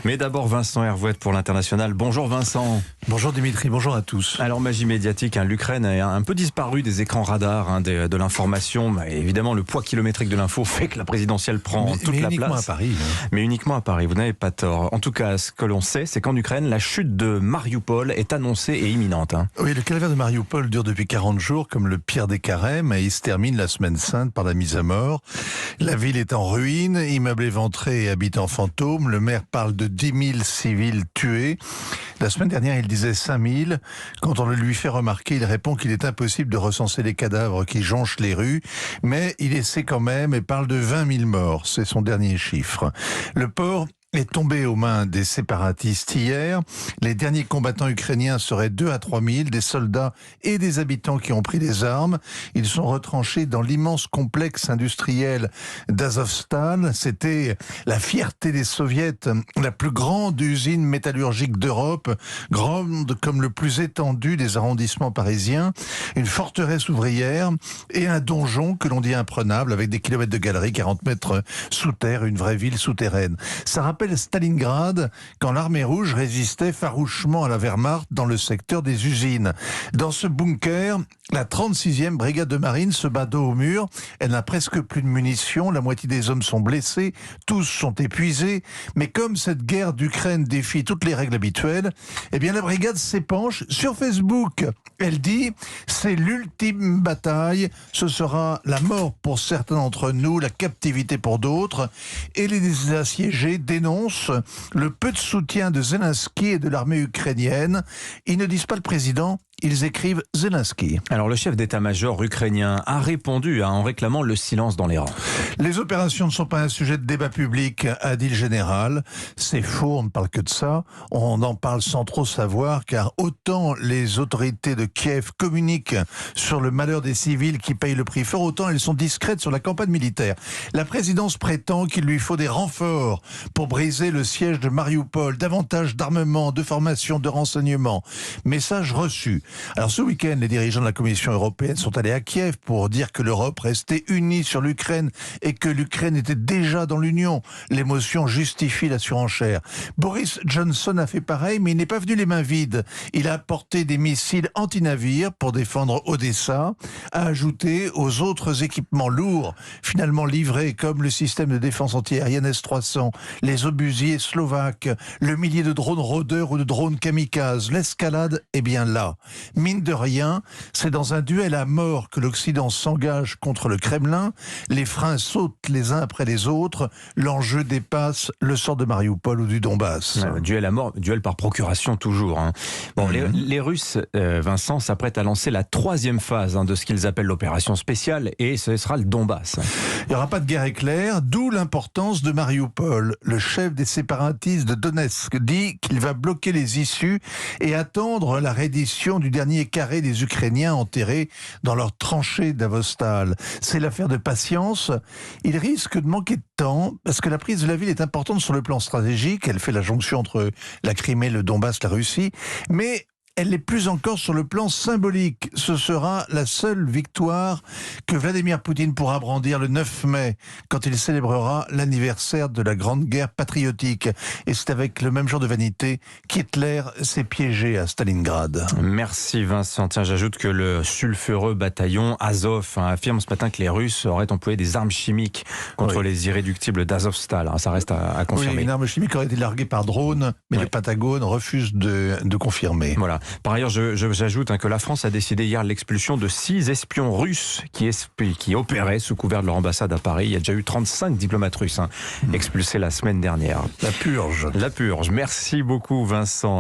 Mais d'abord Vincent Hervouette pour l'International. Bonjour Vincent. Bonjour Dimitri, bonjour à tous. Alors magie médiatique, l'Ukraine est un peu disparue des écrans radars de l'information. Évidemment, le poids kilométrique de l'info fait que la présidentielle prend toute la place. Mais uniquement à Paris. Mais uniquement à Paris, vous n'avez pas tort. En tout cas, ce que l'on sait, c'est qu'en Ukraine, la chute de Mariupol est annoncée et imminente. Oui, le calvaire de Mariupol dure depuis 40 jours comme le pire des carèmes et il se termine la semaine sainte par la mise à mort. La ville est en ruine, immeubles éventrés et habitants fantômes. Le maire parle de 10 000 civils tués. La semaine dernière, il disait 5 000. Quand on le lui fait remarquer, il répond qu'il est impossible de recenser les cadavres qui jonchent les rues, mais il essaie quand même et parle de 20 000 morts. C'est son dernier chiffre. Le port est tombé aux mains des séparatistes hier. Les derniers combattants ukrainiens seraient 2 à 3 000, des soldats et des habitants qui ont pris des armes. Ils sont retranchés dans l'immense complexe industriel d'Azovstal. C'était la fierté des soviets, la plus grande usine métallurgique d'Europe, grande comme le plus étendu des arrondissements parisiens, une forteresse ouvrière et un donjon que l'on dit imprenable avec des kilomètres de galeries, 40 mètres sous terre, une vraie ville souterraine. Ça rappelle Stalingrad, quand l'armée rouge résistait farouchement à la Wehrmacht dans le secteur des usines. Dans ce bunker, la 36e brigade de marine se bat dos au mur. Elle n'a presque plus de munitions, la moitié des hommes sont blessés, tous sont épuisés. Mais comme cette guerre d'Ukraine défie toutes les règles habituelles, eh bien la brigade s'épanche sur Facebook. Elle dit, c'est l'ultime bataille, ce sera la mort pour certains d'entre nous, la captivité pour d'autres. Et les assiégés dénoncent le peu de soutien de Zelensky et de l'armée ukrainienne. Ils ne disent pas le président, ils écrivent Zelensky. Alors le chef d'état-major ukrainien a répondu en réclamant le silence dans les rangs. Les opérations ne sont pas un sujet de débat public, a dit le général. C'est faux, on ne parle que de ça. On en parle sans trop savoir, car autant les autorités de Kiev communiquent sur le malheur des civils qui payent le prix fort, autant elles sont discrètes sur la campagne militaire. La présidence prétend qu'il lui faut des renforts pour briser le siège de Mariupol, davantage d'armement, de formation, de renseignement. Message reçu. Alors ce week-end, les dirigeants de la Commission européenne sont allés à Kiev pour dire que l'Europe restait unie sur l'Ukraine et que l'Ukraine était déjà dans l'Union. L'émotion justifie la surenchère. Boris Johnson a fait pareil, mais il n'est pas venu les mains vides. Il a apporté des missiles anti-navires pour défendre Odessa, a ajouté aux autres équipements lourds finalement livrés comme le système de défense antiaérienne S-300, les obusiers slovaques, le millier de drones rôdeurs ou de drones kamikazes. L'escalade est bien là. Mine de rien, c'est dans un duel à mort que l'Occident s'engage contre le Kremlin. Les freins sautent les uns après les autres. L'enjeu dépasse le sort de Mariupol ou du Donbass. Duel à mort, duel par procuration toujours. Bon, les Russes, Vincent, s'apprêtent à lancer la 3e phase de ce qu'ils appellent l'opération spéciale et ce sera le Donbass. Il n'y aura pas de guerre éclair, d'où l'importance de Mariupol. Le chef des séparatistes de Donetsk dit qu'il va bloquer les issues et attendre la reddition du dernier carré des Ukrainiens enterrés dans leur tranchée d'Azovstal. C'est l'affaire de patience. Il risque de manquer de temps parce que la prise de la ville est importante sur le plan stratégique. Elle fait la jonction entre la Crimée, le Donbass, la Russie. Mais elle l'est plus encore sur le plan symbolique. Ce sera la seule victoire que Vladimir Poutine pourra brandir le 9 mai, quand il célébrera l'anniversaire de la Grande Guerre patriotique. Et c'est avec le même genre de vanité qu'Hitler s'est piégé à Stalingrad. Merci Vincent. Tiens, j'ajoute que le sulfureux bataillon Azov affirme ce matin que les Russes auraient employé des armes chimiques contre les irréductibles d'Azovstal. Ça reste à confirmer. Oui, une arme chimique aurait été larguée par drone, mais le Pentagone refuse de confirmer. Voilà. Par ailleurs, j'ajoute que la France a décidé hier l'expulsion de 6 espions russes qui opéraient sous couvert de leur ambassade à Paris. Il y a déjà eu 35 diplomates russes expulsés la semaine dernière. La purge. La purge. Merci beaucoup Vincent.